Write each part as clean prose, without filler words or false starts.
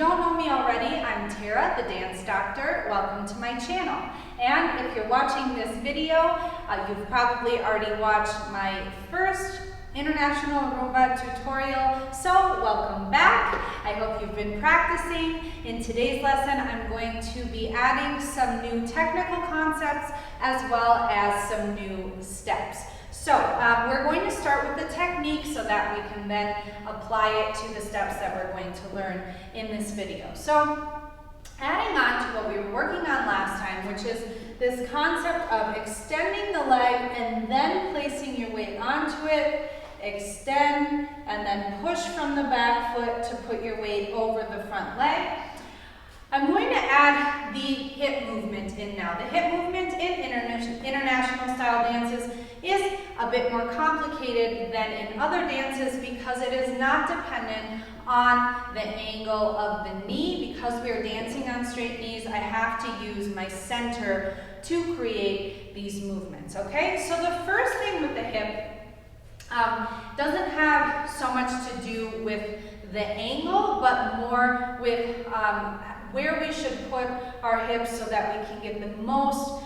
don't know me already, I'm Tara, the dance doctor. Welcome to my channel. And if you're watching this video, you've probably already watched my first International Rumba tutorial, so welcome back. I hope you've been practicing. In today's lesson, I'm going to be adding some new technical concepts as well as some new steps. So we're going to start with the technique so that we can then apply it to the steps that we're going to learn in this video. So adding on to what we were working on last time, which is this concept of extending the leg and then placing your weight onto it, extend, and then push from the back foot to put your weight over the front leg. I'm going to add the hip movement in now. The hip movement in international style dances is a bit more complicated than in other dances because it is not dependent on the angle of the knee. Because we are dancing on straight knees, I have to use my center to create these movements, okay? So the first thing with the hip doesn't have so much to do with the angle, but more with where we should put our hips so that we can get the most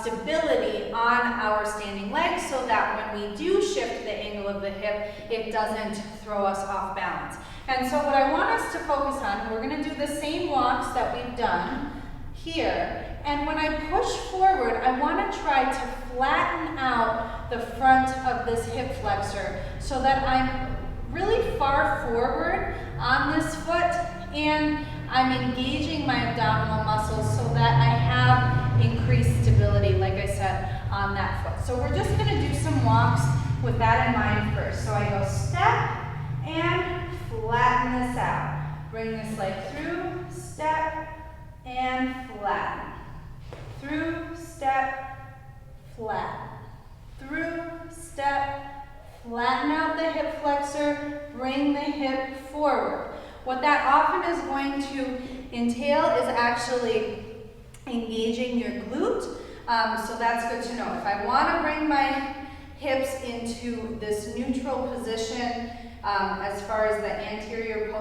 stability on our standing legs so that when we do shift the angle of the hip, it doesn't throw us off balance. And so what I want us to focus on, we're going to do the same walks that we've done here. And when I push forward, I want to try to flatten out the front of this hip flexor so that I'm really far forward on this foot and I'm engaging my abdominal muscles so that I have increased stability, like I said, on that foot. So we're just going to do some walks with that in mind first. So I go step and flatten this out. Bring this leg through, step, and flatten. Through, step, flatten. Through, step, flatten out the hip flexor, bring the hip forward. What that often is going to entail is actually engaging your glute, so that's good to know. If I want to bring my hips into this neutral position as far as the anterior,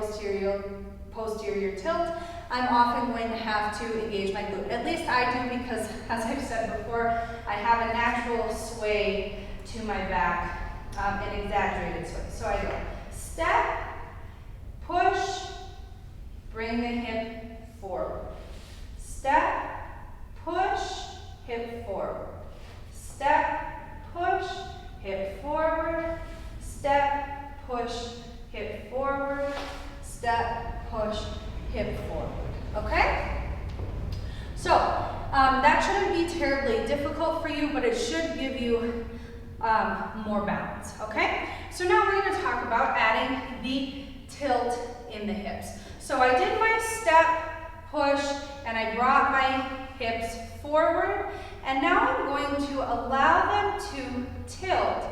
posterior tilt, I'm often going to have to engage my glute. At least I do because, as I've said before, I have a natural sway to my back, an exaggerated sway. So I go step, push, bring the hip forward. Step, push, hip forward. Step, push, hip forward. Step, push, hip forward. Step, push, hip forward. Okay? So, that shouldn't be terribly difficult for you, but it should give you more balance. Okay? So now we're going to talk about adding the tilt in the hips. So I did my step, push, and I brought my hips forward, and now I'm going to allow them to tilt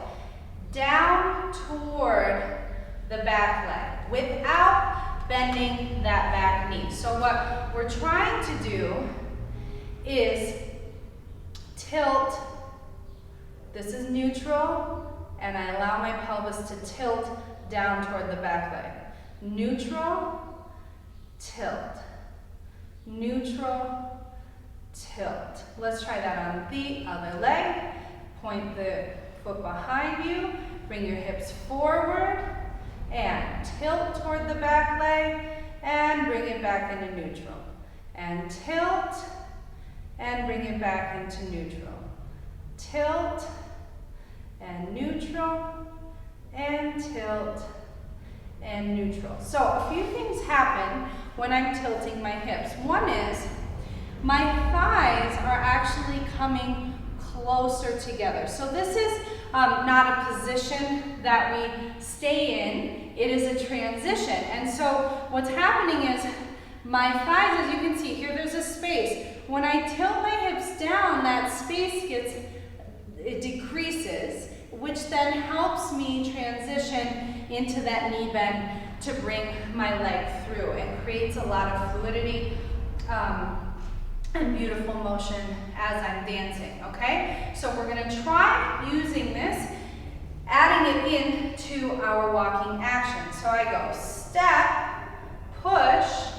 down toward the back leg without bending that back knee. So what we're trying to do is tilt. This is neutral, and I allow my pelvis to tilt down toward the back leg. Neutral, tilt. Neutral, tilt. Let's try that on the other leg. Point the foot behind you. Bring your hips forward and tilt toward the back leg and bring it back into neutral. And tilt and bring it back into neutral. Tilt and neutral and tilt and neutral. So a few things happen when I'm tilting my hips. One is my thighs are actually coming closer together. So this is not a position that we stay in. It is a transition. And so what's happening is my thighs, as you can see here, there's a space. When I tilt my hips down, that space it decreases, which then helps me transition into that knee bend to bring my leg through and creates a lot of fluidity and beautiful motion as I'm dancing, okay? So we're gonna try using this, adding it into our walking action. So I go step, push,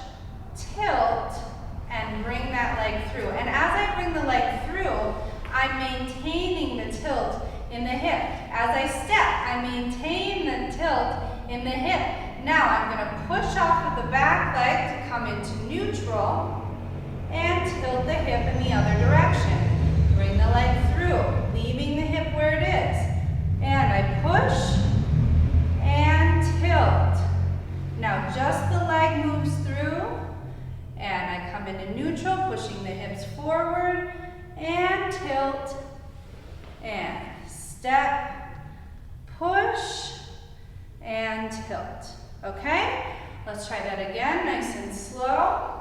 push off of the back leg to come into neutral and tilt the hip in the other direction. Bring the leg through, leaving the hip where it is. And I push and tilt. Now just the leg moves through, and I come into neutral, pushing the hips forward, and tilt, and step, push, and tilt. Okay? Let's try that again, nice and slow.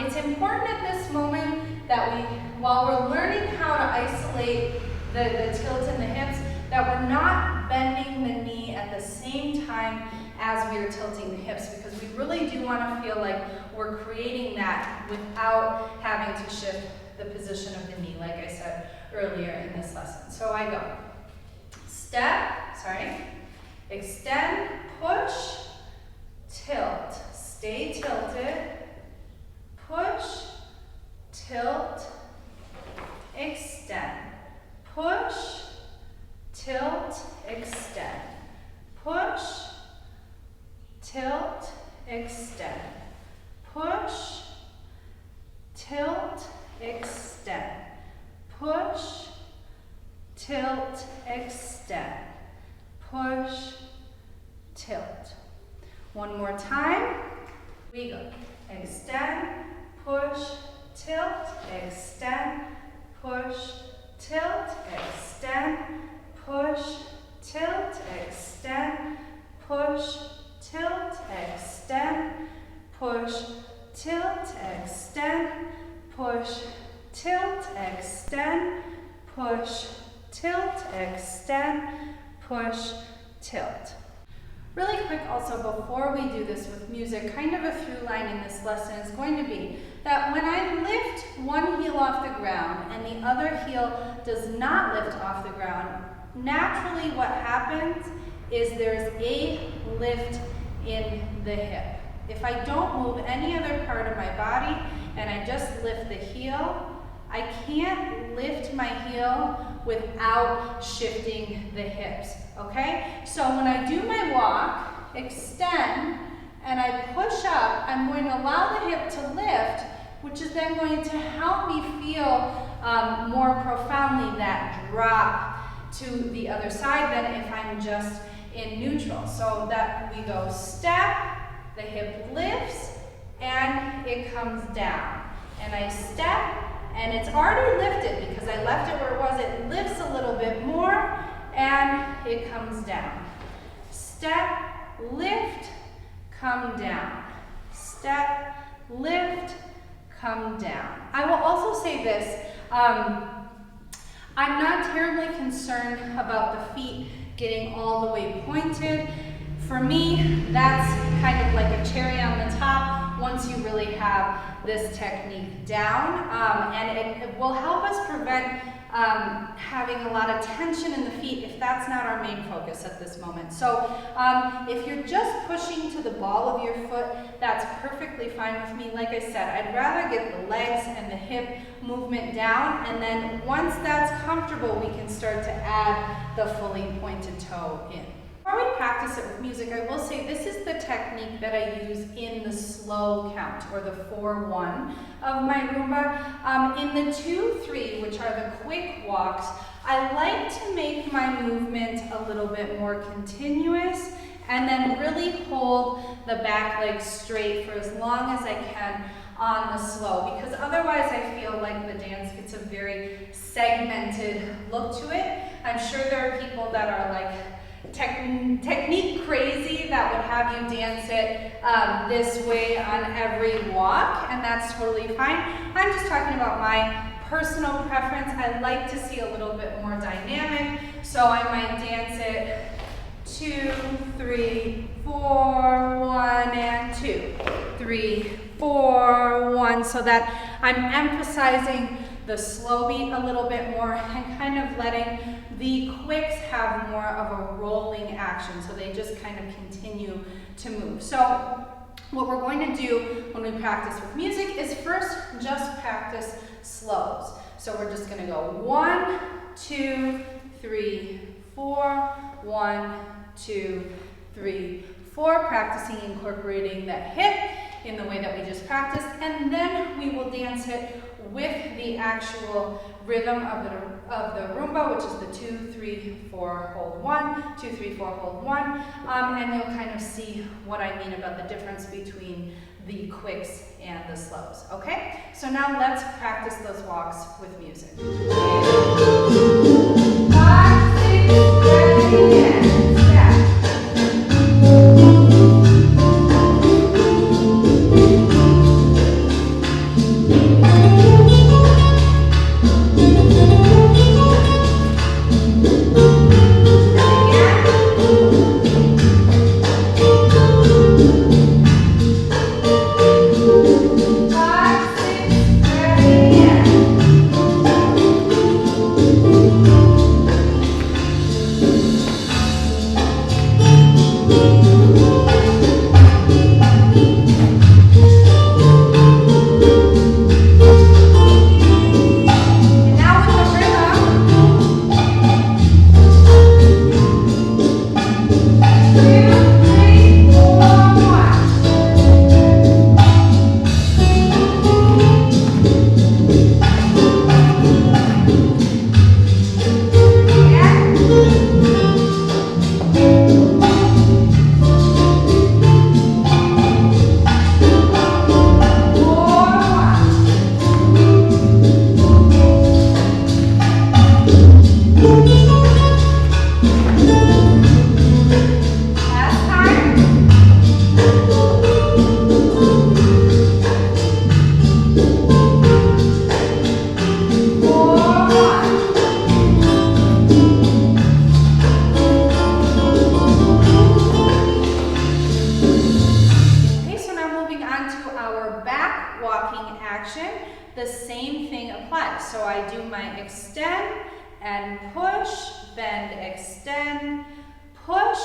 It's important at this moment that while we're learning how to isolate the tilt in the hips, that we're not bending the knee at the same time as we are tilting the hips, because we really do want to feel like we're creating that without having to shift the position of the knee, like I said earlier in this lesson. So I go step, extend, push, tilt, stay tilted, push, tilt, extend, push, tilt, extend, push, tilt, extend, push, tilt, extend, push, tilt, extend, push, tilt. One more time. We go. Extend, push, tilt, extend, push, tilt, extend, push, tilt, extend, push, tilt, extend, push, tilt, extend, push, tilt, extend, push, tilt, extend, push, tilt. Really quick also, before we do this with music, kind of a through line in this lesson is going to be that when I lift one heel off the ground and the other heel does not lift off the ground, naturally what happens is there's a lift in the hip. If I don't move any other part of my body and I just lift the heel, I can't lift my heel without shifting the hips, okay? So when I do my walk, extend, and I push up, I'm going to allow the hip to lift, which is then going to help me feel more profoundly that drop to the other side than if I'm just in neutral. So that we go step, the hip lifts, and it comes down. And I step, and it's already lifted because I left it where it was. It lifts a little bit more, and it comes down. Step, lift, come down. Step, lift, come down. I will also say this. I'm not terribly concerned about the feet getting all the way pointed. For me, that's kind of like a cherry on the top once you really have this technique down. And it will help us prevent having a lot of tension in the feet if that's not our main focus at this moment. So if you're just pushing to the ball of your foot, that's perfectly fine with me. Like I said, I'd rather get the legs and the hip movement down, and then once that's comfortable, we can start to add the fully pointed toe in. Before we practice it with music, I will say this is the technique that I use in the slow count, or the 4-1 of my Rumba. In the 2-3, which are the quick walks, I like to make my movement a little bit more continuous and then really hold the back leg straight for as long as I can on the slow, because otherwise I feel like the dance gets a very segmented look to it. I'm sure there are people that are like technique crazy that would have you dance it this way on every walk, and that's totally fine. I'm just talking about my personal preference. I like to see a little bit more dynamic, so I might dance it 2, 3, 4, 1, and 2, 3, 4, 1, so that I'm emphasizing the slow beat a little bit more and kind of letting the quicks have more of a rolling action, so they just kind of continue to move. So what we're going to do when we practice with music is first just practice slows. So we're just going to go 1, 2, 3, 4, 1, 2, 3, before, practicing incorporating that hip in the way that we just practiced, and then we will dance it with the actual rhythm of the Rumba, which is the 2, 3, 4, hold 1, 2, 3, 4, hold 1, and you'll kind of see what I mean about the difference between the quicks and the slows, okay? So now let's practice those walks with music. 5, 6, ready, and step. The same thing applies. So I do my extend and push, bend, extend, push,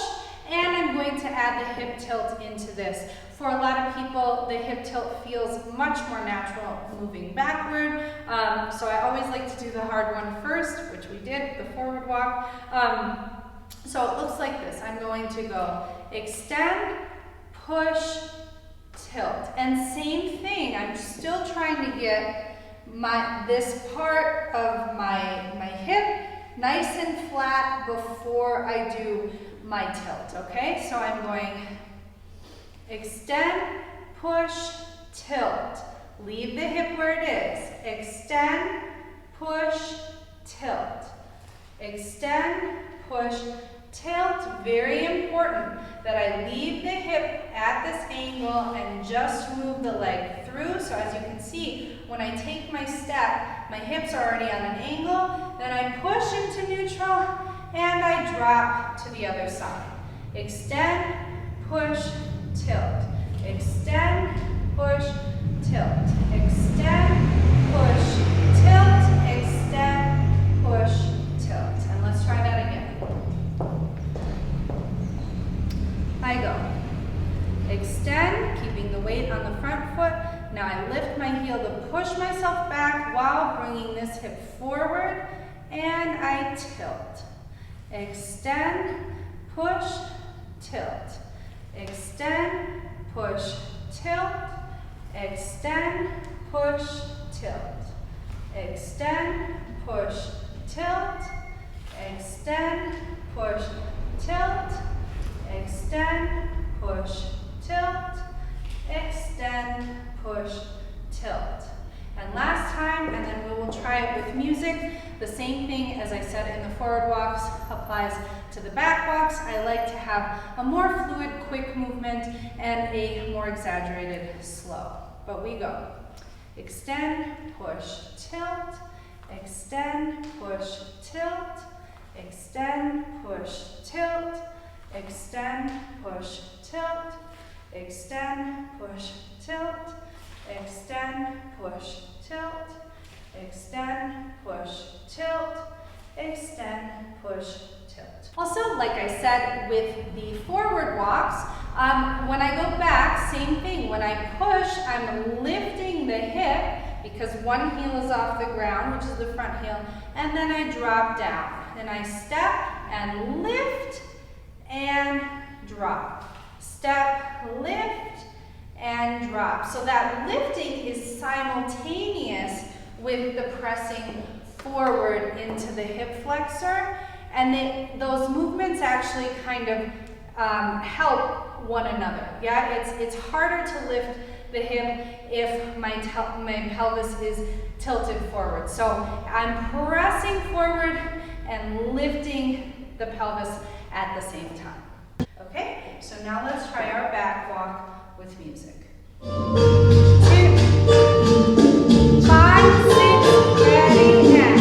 and I'm going to add the hip tilt into this. For a lot of people, the hip tilt feels much more natural moving backward. So I always like to do the hard one first, which we did, the forward walk. So it looks like this. I'm going to go extend, push, tilt. And same thing, I'm still trying to get this part of my hip nice and flat before I do my tilt, okay? So I'm going extend, push, tilt. Leave the hip where it is. Extend, push, tilt. Extend, push, tilt. Very important that I leave the hip at this angle and just move the leg through. So as you can see, when I take my step, my hips are already on an angle, then I push into neutral and I drop to the other side. Extend, push, tilt. Extend, push, tilt. Extend, push, tilt. Extend, push, tilt. And let's try that again. I go. Extend, keeping the weight on the front foot. Now I lift my heel to push myself back while bringing this hip forward, and I tilt. Extend, push, tilt. Extend, push, tilt. Extend, push, tilt. Extend, push, tilt. Extend, push, tilt. Extend, push, tilt. Extend, push, tilt. And last time, and then we will try it with music. The same thing as I said in the forward walks applies to the back walks. I like to have a more fluid, quick movement and a more exaggerated slow. But we go. Extend, push, tilt. Extend, push, tilt. Extend, push, tilt. Extend, push, tilt. Extend, push, tilt. Extend, push, tilt. Extend, push, tilt. Extend, push, tilt. Also, like I said with the forward walks, when I go back, same thing. When I push, I'm lifting the hip because one heel is off the ground, which is the front heel, and then I drop down. Then I step and lift and drop. step, lift, and drop. So that lifting is simultaneous with the pressing forward into the hip flexor, and those movements actually kind of help one another. Yeah, it's harder to lift the hip if my pelvis is tilted forward. So I'm pressing forward and lifting the pelvis at the same time. Okay, so now let's try our back walk with music. 2, 5, 6, ready, and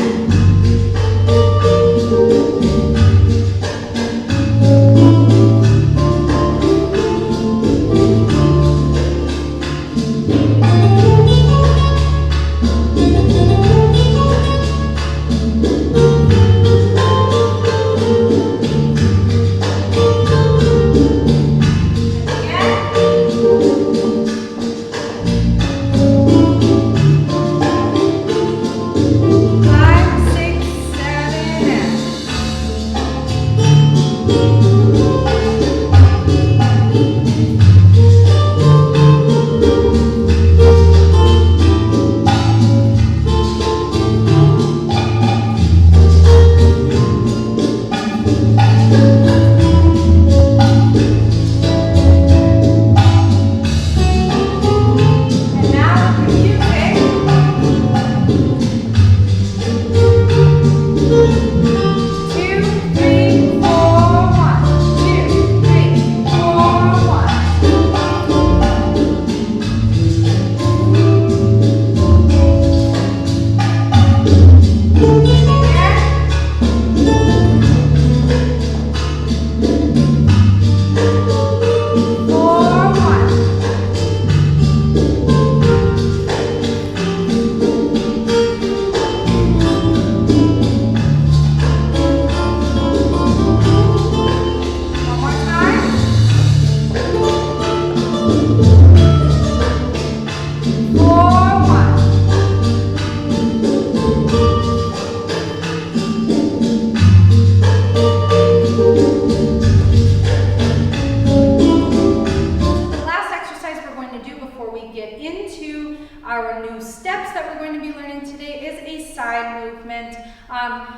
our new steps that we're going to be learning today is a side movement.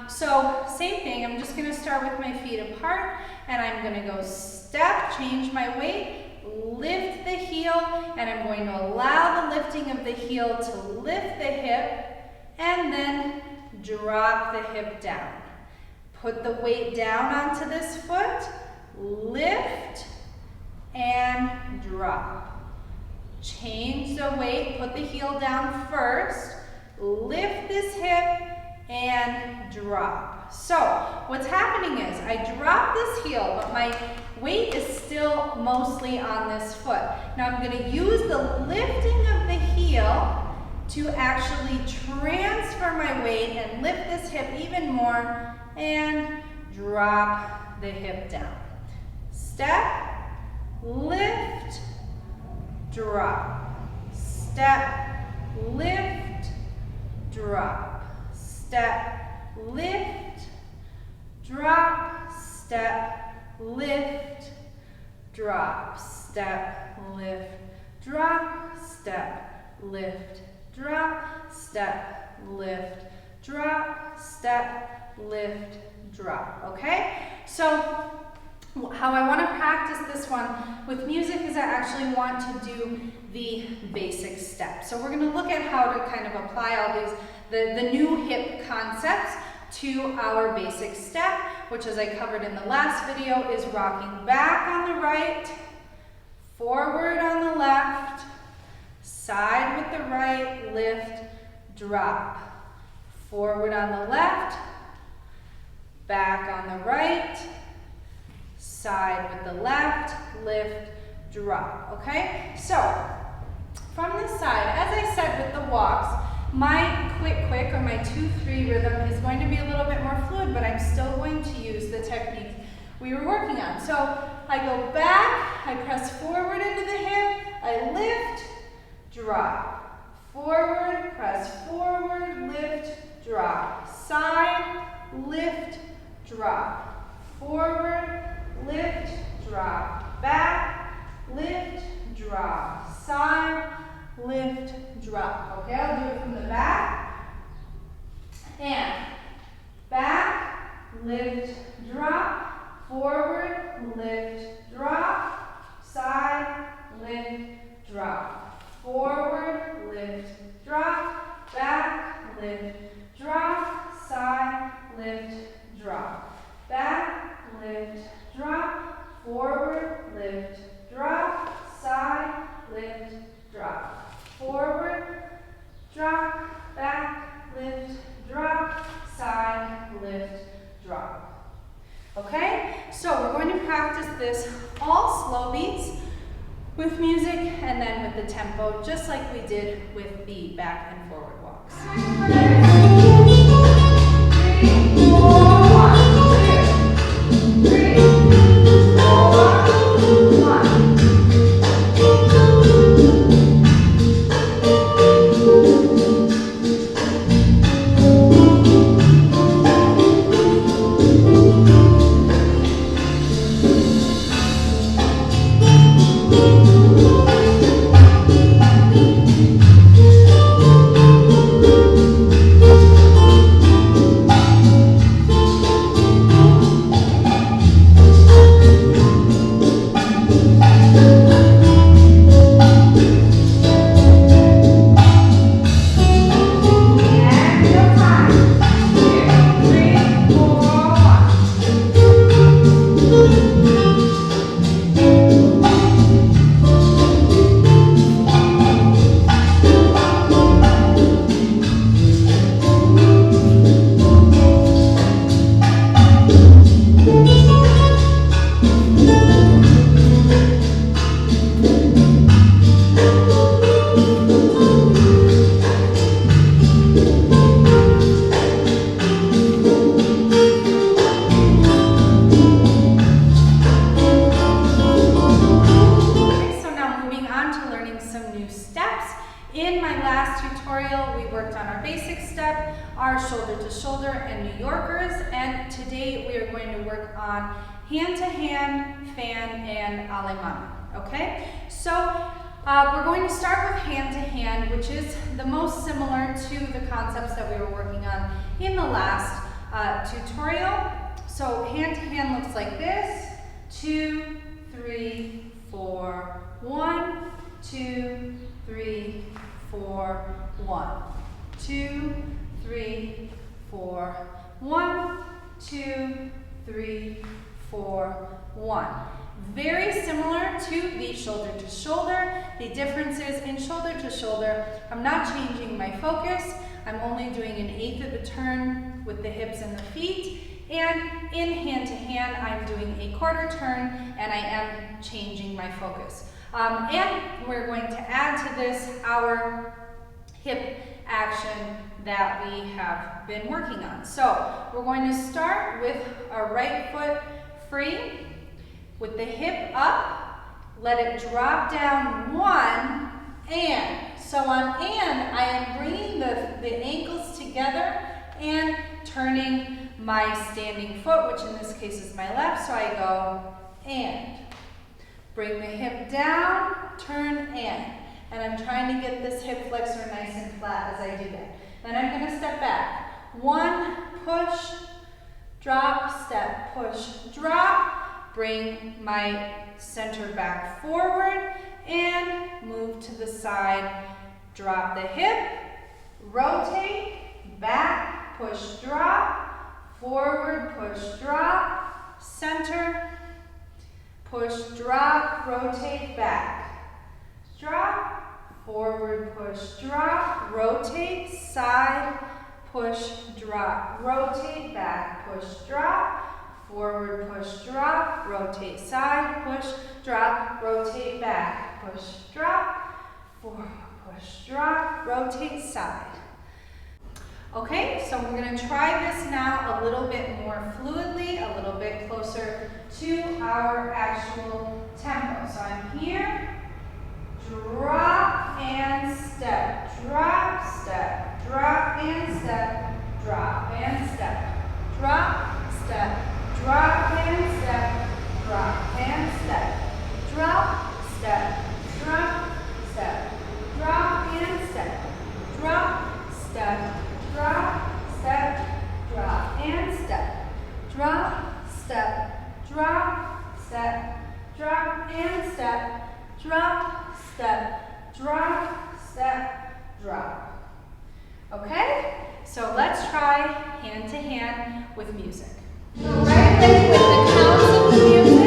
So same thing, I'm just going to start with my feet apart, and I'm going to go step, change my weight, lift the heel, and I'm going to allow the lifting of the heel to lift the hip, and then drop the hip down. Put the weight down onto this foot, lift, and drop. Change the weight, put the heel down first, lift this hip, and drop. So what's happening is I drop this heel, but my weight is still mostly on this foot. Now I'm going to use the lifting of the heel to actually transfer my weight and lift this hip even more and drop the hip down. Step, lift, drop. Step, lift, drop. Step, lift, drop. Step, lift, drop. Step, lift, drop. Step, lift, drop. Step, lift, drop. Step, lift, drop. Okay? So how I want to practice this one with music is I actually want to do the basic steps. So we're going to look at how to kind of apply all these, the new hip concepts to our basic step, which, as I covered in the last video, is rocking back on the right, forward on the left, side with the right, lift, drop. Forward on the left, back on the right, side with the left, lift, drop. Okay? So, from the side, as I said with the walks, my quick or my 2-3 rhythm is going to be a little bit more fluid, but I'm still going to use the technique we were working on. So I go back, I press forward into the hip, I lift, drop. Forward, press forward, lift, drop. Side, lift, drop. Forward, lift, drop. Back, lift, drop. Okay, I'll do it from the back. And back, lift, drop, forward, lift, drop, side, lift, drop, forward, lift, drop, back, lift, drop, side, lift, drop, back, lift, drop, forward, lift, drop, side, lift, drop, forward, drop, back, lift, drop, side, lift, drop. Okay, so we're going to practice this all slow beats with music and then with the tempo, just like we did with the back and forward walks. 3, 4, 1, 2, 3, 4, 1. In my last tutorial, we worked on our basic step, our shoulder to shoulder and New Yorkers, and today we are going to work on hand to hand, fan, and Alemana, okay? So we're going to start with hand to hand, which is the most similar to the concepts that we were working on in the last tutorial. So hand to hand looks like this: 2, 3, 4, 1, 2, 3, 4, 1, 2, 3, 4, 1, 2, 3, 4, 1. Very similar to the shoulder to shoulder. The difference is in shoulder to shoulder, I'm not changing my focus. I'm only doing an eighth of a turn with the hips and the feet. And in hand to hand, I'm doing a quarter turn and I am changing my focus. And we're going to add to this our hip action that we have been working on. So we're going to start with our right foot free with the hip up, let it drop down 1, and. So on and, I am bringing the ankles together and turning my standing foot, which in this case is my left, so I go and. Bring the hip down, turn and I'm trying to get this hip flexor nice and flat as I do that. Then I'm going to step back. 1, push, drop, step, push, drop. Bring my center back forward and move to the side. Drop the hip, rotate, back, push, drop, forward, push, drop, center, push, drop, rotate, back, drop, forward, push, drop, rotate, side, push, drop, rotate, back, push, drop, forward, push, drop, rotate, side, push, drop, rotate, back, push, drop, forward, push, drop, rotate, side. Okay, so we're going to try this now a little bit more fluidly, a little bit closer to our actual tempo. So I'm here, drop and step, drop, step, drop and step, drop and step, drop, step, drop and step, drop and step, drop, step, drop, step, drop, drop, step, drop, step, drop. Okay? So let's try hand to hand with music. So right away with the counts of the music.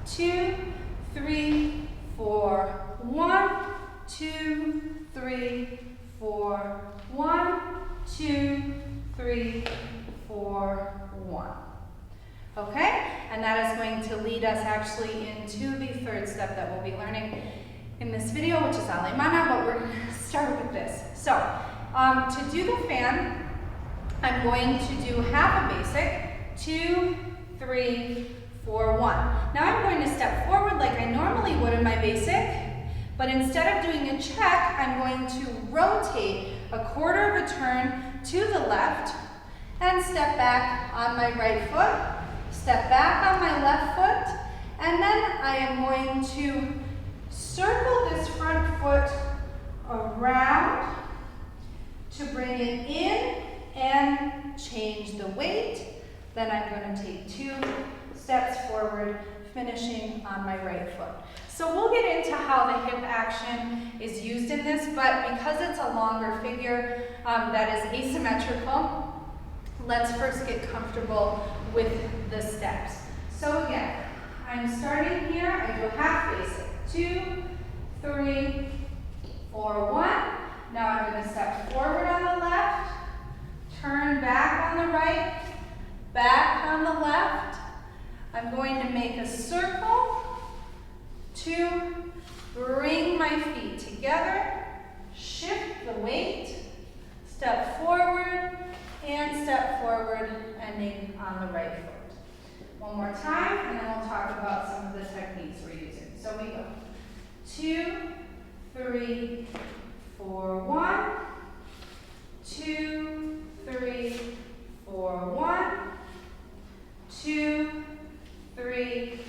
2, 3, 4, 1, 2, 3, 4, 1, 2, 3, 4, 1, 2, 3, 4, 1. Okay? And that is going to lead us actually into the third step that we'll be learning in this video, which is Alemana, but we're going to start with this. So, to do the fan, I'm going to do half a basic, 2, 3, 4, 1. Now I'm going to step forward like I normally would in my basic, but instead of doing a check, I'm going to rotate a quarter of a turn to the left and step back on my right foot, step back on my left foot, and then I am going to circle this front foot around to bring it in and change the weight. Then I'm going to take 2 steps forward, finishing on my right foot. So we'll get into how the hip action is used in this, but because it's a longer figure that is asymmetrical, let's first get comfortable with the steps. So again, I'm starting here, I go half basic, 2, 3, 4, 1. Now I'm going to step forward on the left, turn back on the right, back on the left. I'm going to make a circle to bring my feet together, shift the weight, step forward, and step forward, ending on the right foot. One more time, and then we'll talk about some of the techniques we're using. So we go 2, 3, 4, 1, 2, 3, 4, 1, 2, 3,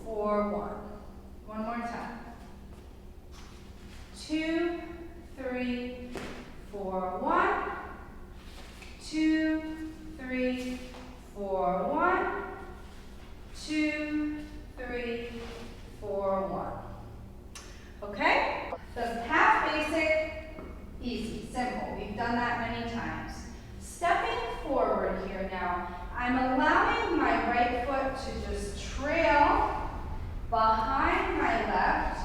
4, 1. One more time. 2, 3, 4, 1, 2, 3, 4, 1, 2, 3, 4, 1. Okay? So half basic, easy, simple. We've done that many times. Stepping forward here now, I'm allowing my right foot to just trail behind my left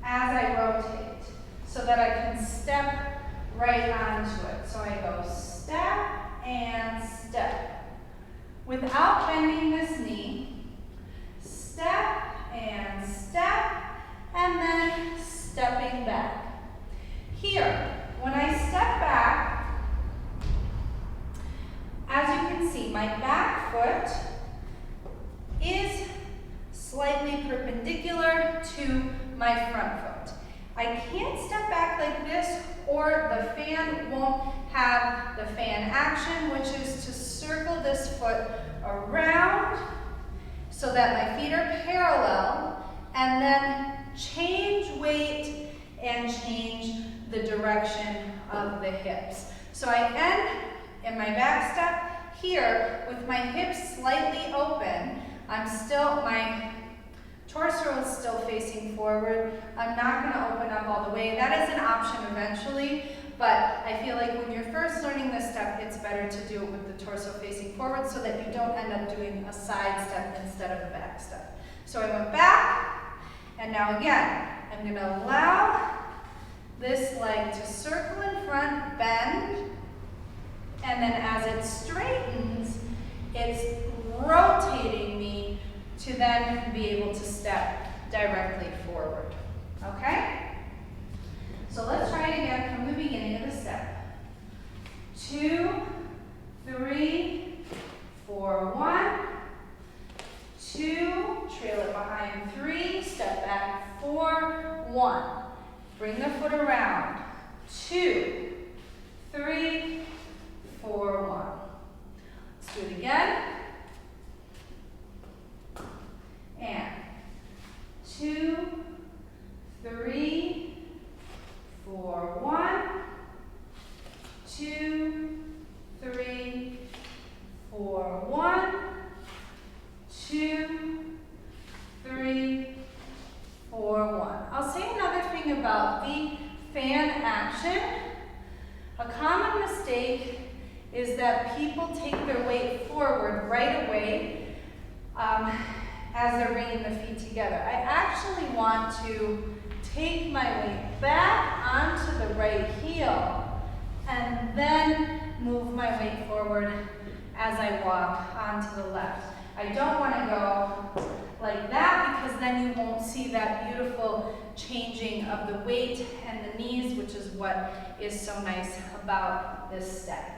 as I rotate so that I can step right onto it. So I go step and step. Without bending this knee, step, and then stepping back. Here, when I step back, as you can see, my back foot is slightly perpendicular to my front foot. I can't step back like this, or the fan won't have the fan action, which is to circle this foot around so that my feet are parallel, and then change weight and change the direction of the hips. So I end in my back step here with my hips slightly open. My torso is still facing forward. I'm not going to open up all the way. That is an option eventually, but I feel like when you're first learning this step, it's better to do it with the torso facing forward so that you don't end up doing a side step instead of a back step. So I went back, and now again, I'm going to allow this leg to circle in front, bend, then as it straightens, it's rotating me to then be able to step directly forward. Okay? So let's try it again from the beginning of the step. 2, 3, 4, 1, 2, trail it behind, 3, step back, 4, 1. Bring the foot around, 2, 3, 4, 1. Let's do it again. And 2, 3, 4, 1, 2, 3, 4, 1, 2, 3, 4, 1. I'll say another thing about the fan action. A common mistake is that people take their weight forward right away as they're bringing the feet together. I actually want to take my weight back onto the right heel and then move my weight forward as I walk onto the left. I don't want to go like that because then you won't see that beautiful changing of the weight and the knees, which is what is so nice about this step.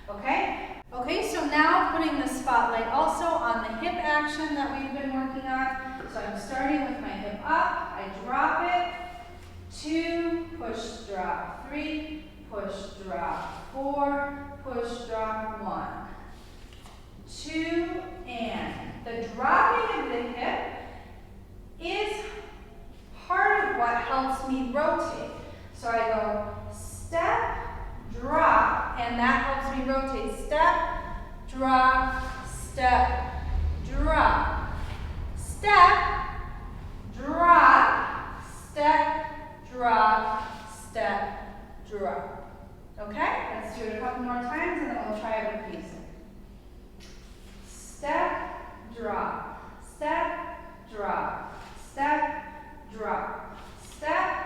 Okay? Okay, so now putting the spotlight also on the hip action that we've been working on. So I'm starting with my hip up, I drop it, 2, push, drop, 3, push, drop, 4, push, drop, 1, 2, and the dropping of the hip is part of what helps me rotate. So I go step, drop, and that helps me rotate. Step, drop, step, drop. Step, drop, step, drop, step, drop. Okay? Let's do it a couple more times and then we'll try it with music. Step, drop, step, drop, step, drop, step,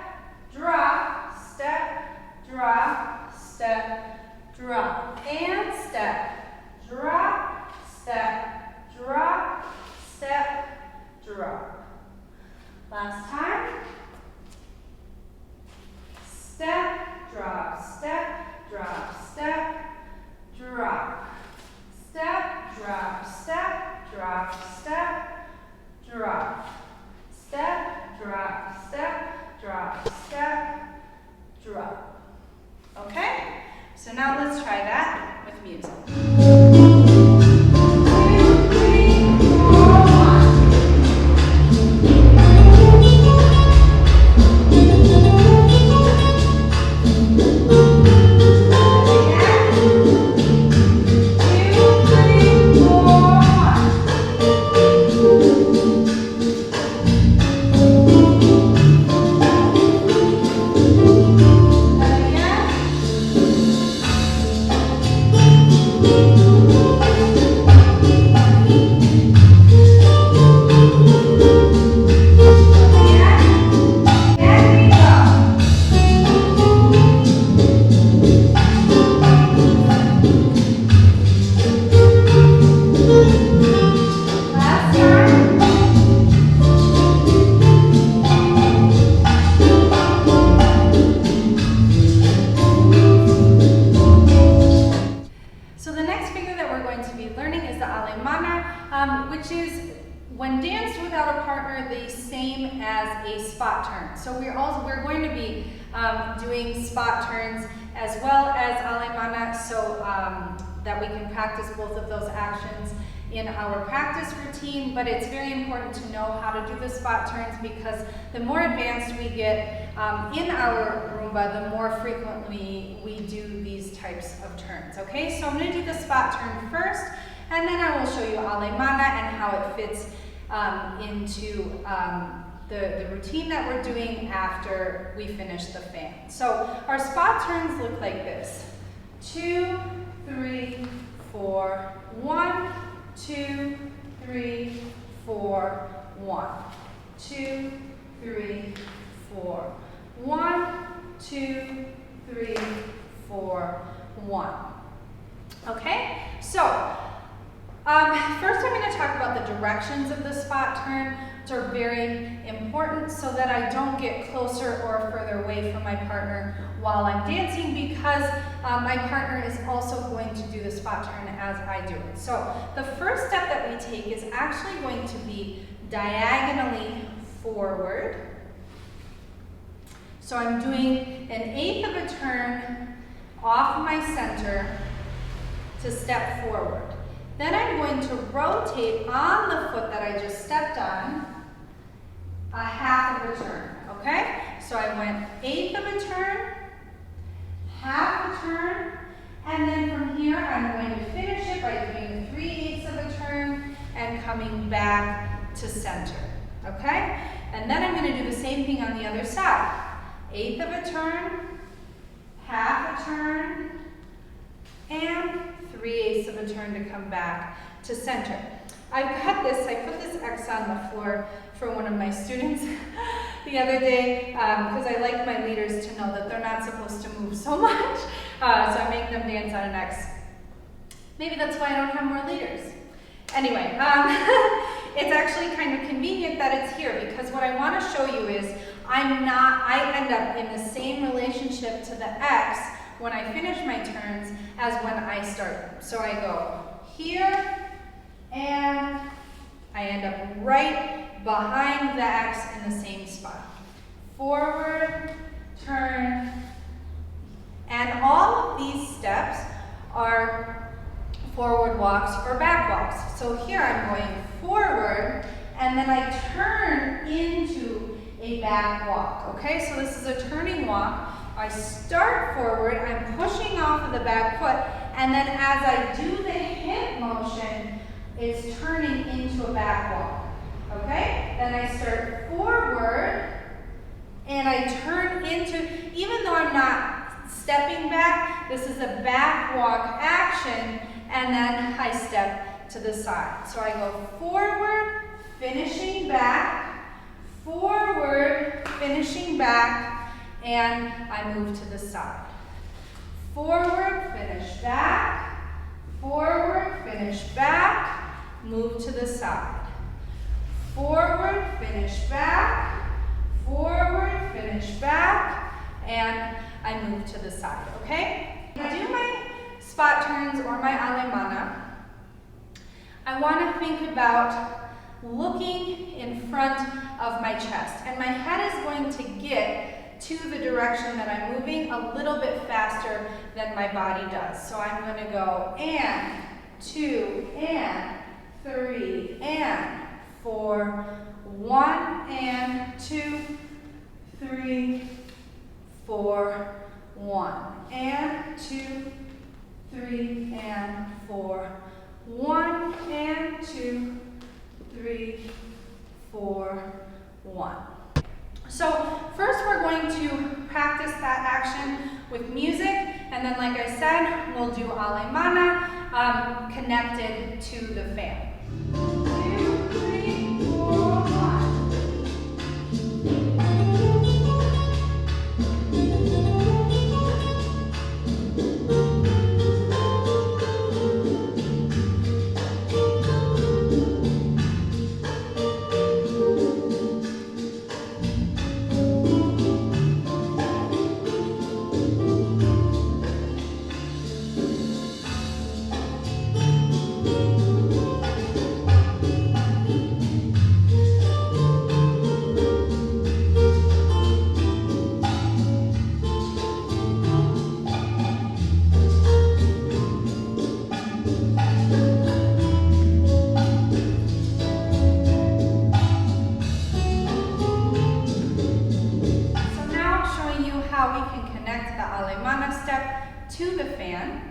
drop, step, drop, step, drop, and step, drop, step, drop, step, drop. Last time. Step, drop, step, drop, step, drop. Step, drop, step, drop, step, drop. Step, drop, step, drop, step, drop. Okay? So now let's try that with music. 2, 3, 4, 1. Alemana, which is when danced without a partner, the same as a spot turn. So we're going to be doing spot turns as well as Alemana, so that we can practice both of those actions in our practice routine. But it's very important to know how to do the spot turns, because the more advanced we get in our Rumba, the more frequently we do these types of turns. Okay, so I'm going to do the spot turn first, and then I will show you Alemana and how it fits into the routine that we're doing after we finish the fan. So our spot turns look like this: 2, 3, 4, 1, 2, 3, 4, 1, 2, 3, 4, 1, 2, 3, 4, 1. Okay, so first I'm going to talk about the directions of the spot turn, which are very important so that I don't get closer or further away from my partner while I'm dancing, because my partner is also going to do the spot turn as I do it. So the first step that we take is actually going to be diagonally forward. So I'm doing an eighth of a turn off my center to step forward. Then I'm going to rotate on the foot that I just stepped on a half of a turn, okay? So I went eighth of a turn, half a turn, and then from here I'm going to finish it by doing 3/8 of a turn and coming back to center, okay? And then I'm going to do the same thing on the other side. Eighth of a turn, half a turn, and 3/8 of a turn to come back to center. I put this X on the floor for one of my students the other day because I like my leaders to know that they're not supposed to move so much. So I make them dance on an X. Maybe that's why I don't have more leaders. Anyway, it's actually kind of convenient that it's here, because what I want to show you is I end up in the same relationship to the X when I finish my turns as when I start them. So I go here, and I end up right behind the X in the same spot. Forward, turn, and all of these steps are forward walks or back walks. So here I'm going forward, and then I turn into a back walk, okay? So this is a turning walk. I start forward, I'm pushing off of the back foot, and then as I do the hip motion, it's turning into a back walk, okay? Then I start forward, and I turn into, even though I'm not stepping back, this is a back walk action, and then I step to the side. So I go forward, finishing back, forward, finishing back, and I move to the side. Forward, finish back, forward, finish back, move to the side. Forward, finish back, forward, finish back, and I move to the side, okay? When I do my spot turns or my Alemana, I want to think about looking in front of my chest, and my head is going to get to the direction that I'm moving a little bit faster than my body does. So I'm going to go and 2 and 3 and 4, 1 and 2, 3, 4, 1 and 2, 3 and 4, 1 and 2, 3, 4, 1. So first we're going to practice that action with music, and then like I said, we'll do Alemana connected to the fan. 2, 3, 4, 1. To the fan.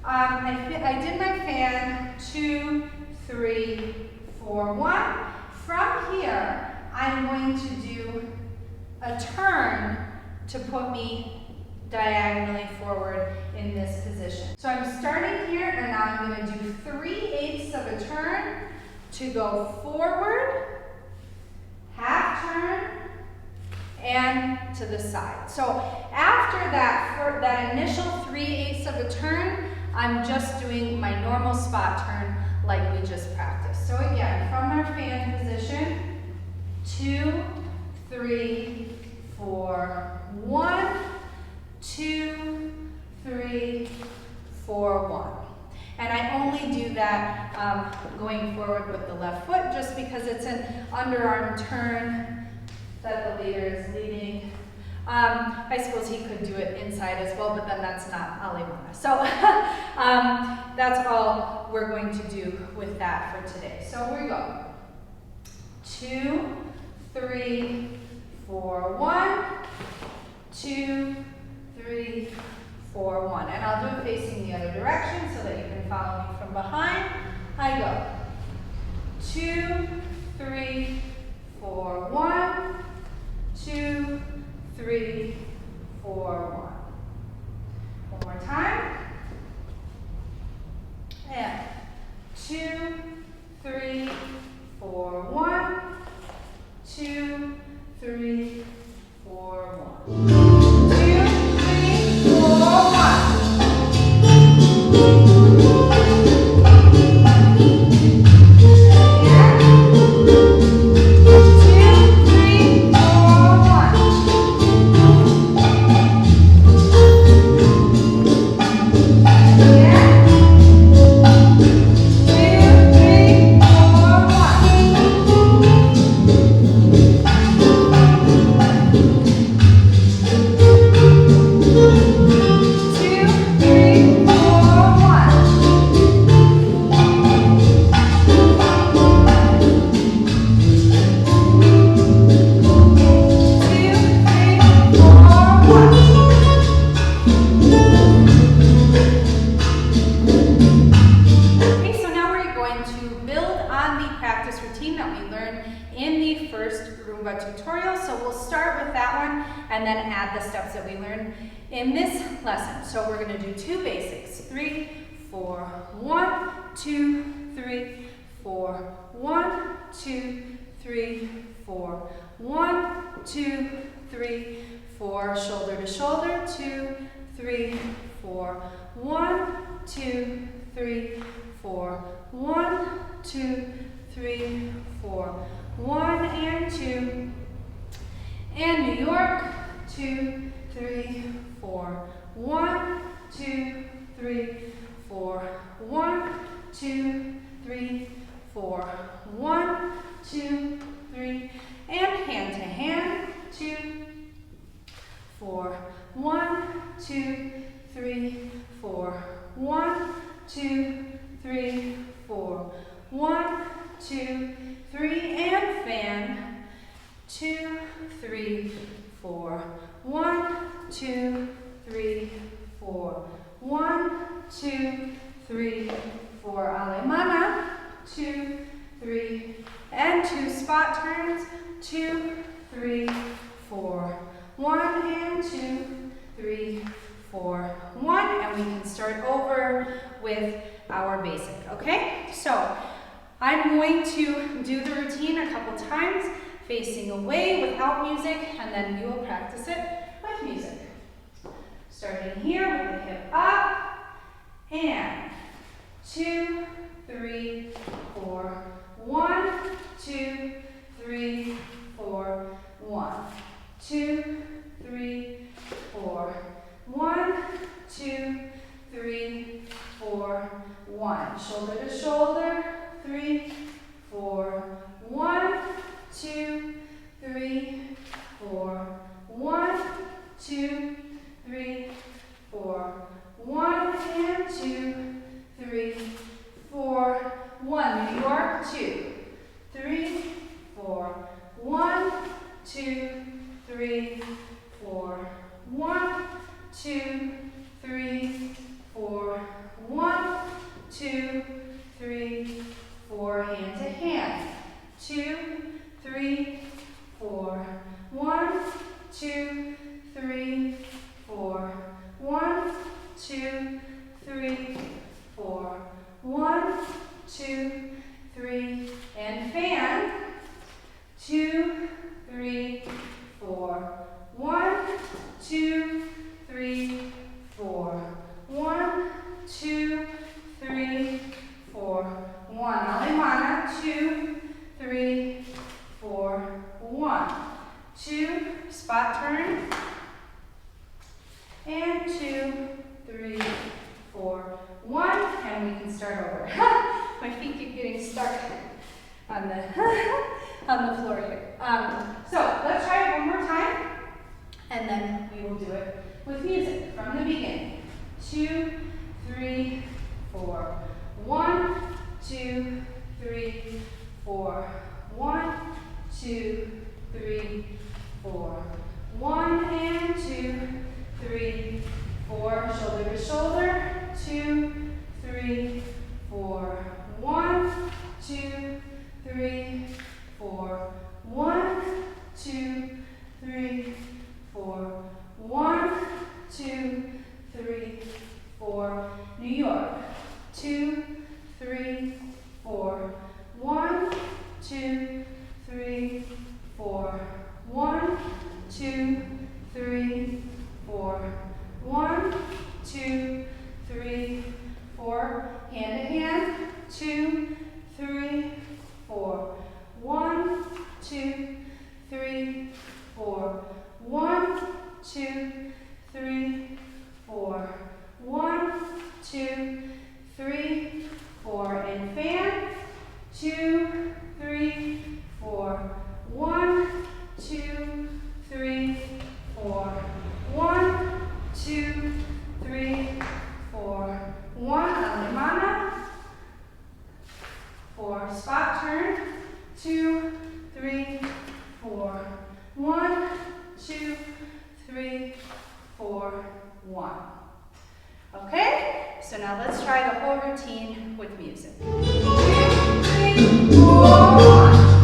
I did my fan 2, 3, 4, 1. From here, I'm going to do a turn to put me diagonally forward in this position. So I'm starting here, and now I'm going to do 3/8 of a turn to go forward, half turn, and to the side. So after that, for that initial 3/8 of a turn, I'm just doing my normal spot turn like we just practiced. So again, from our fan position, 2, 3, 4, 1, 2, 3, 4, 1. And I only do that going forward with the left foot just because it's an underarm turn that the leader is leading. I suppose he could do it inside as well, but then that's not Alemana. So that's all we're going to do with that for today. So we go. 2, 3, 4, 1, 2, 3, 4, 1. And I'll do it facing the other direction so that you can follow me from behind. I go. 2, 3, 4, 1, 2, 3, 4, 1. One more time. And 2, 3, 4, 1, 2, 3, 4, 1. 2, 3, 4, 1. In the first Rumba tutorial. So we'll start with that one and then add the steps that we learned in this lesson. So we're going to do 2 basics. 3, 4, 1, 2, 3, 4, 1, 2, 3, 4, 1, 2, 3, 4, shoulder to shoulder, 2, 3, 4, 1, 2, 3, 4, 1, 2, 3, 4, 1 and 2, and New York, 2, 3, 4, 1, 2, 3, 4, 1, 2, 3, 4, 1, 2, 3, and hand to hand, 2, 4, 1, 2, 3, 4, 1, 2, 3, 4, 1, 2, 3, and fan, 2, 3, 4, 1, 2, 3, 4, 1, 2, 3, 4, Alemana, 2, 3, and 2 spot turns, 2, 3, 4, 1, and 2, 3, 4, 1, and we can start over with our basic, okay? So I'm going to do the routine a couple times, facing away without music, and then you will practice it with music. Starting here with the hip up, and 2, 3, 4, 1, 2, 3, 4, 1, 2, 3, 4, 1, 2, 3, 4, 1. Shoulder to shoulder, 3, 4, 1, 2, 3, 4, 1, 2, 3, 4, 1, and 2, 3, 4, 1. New York, 2, 3, 4, 1, 2, 3, 4, 1, 2, 3, 4, 1, 2, 3, 4, hand to hand, 2, 3, 4, 1, 2, 3, 4, 1, 2, 3, 4, 1, 2, 3, and fan, 2, 3, 4, 1, 2, 3, 4, 1, 2, start over. My feet keep getting stuck on the floor here. So let's try it one more time, and then we will do it with music from the beginning. 2, 3, 4. 1, 2, 3, 4. 1, 2, 3, 4. 1 and 2, 3, 4. Shoulder to shoulder. 2, 3, 4. 1, 2, 3, 4. 1, 2, 3, 4. 1, 2, 3, 4. New York. 2, 3, 4. 1, 2, 3, 4. 1, 2, 3, 4. 1, 2, 3, 4. Hand to hand. 2, 3, 4. 1, 2, 3, 4. 1, 2, 3, 4. 1, 2, 3, 4. And fan. 2, 3, 4. 1, 2, 3, 4. 1, 2, 3, 4. 1. Alemana. 4. Spot turn. 2, 3, 4. 1, 2, 3, 4. 1. Okay, so now let's try the whole routine with music. 2, 3, 4.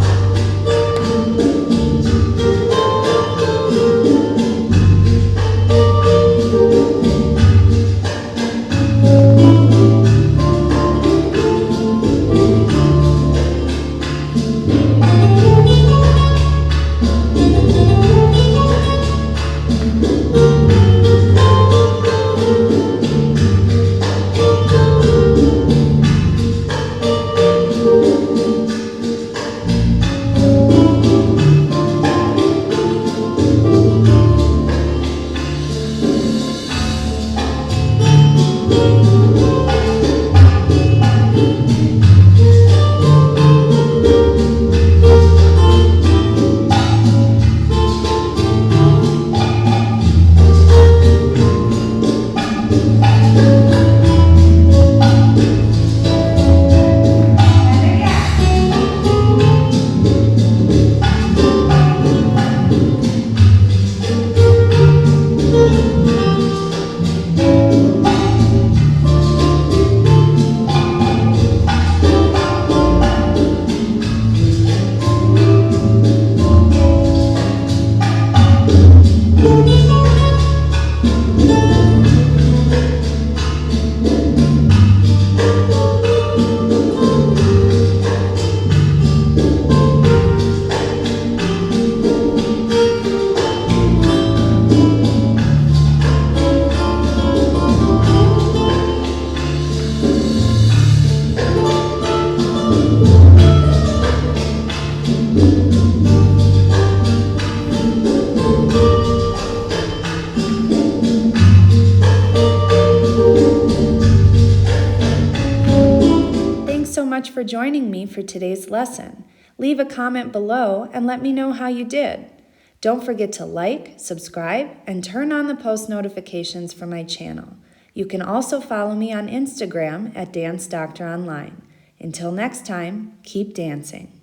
So much for joining me for today's lesson. Leave a comment below and let me know how you did. Don't forget to like, subscribe, and turn on the post notifications for my channel. You can also follow me on Instagram at Dance Doctor Online. Until next time, keep dancing.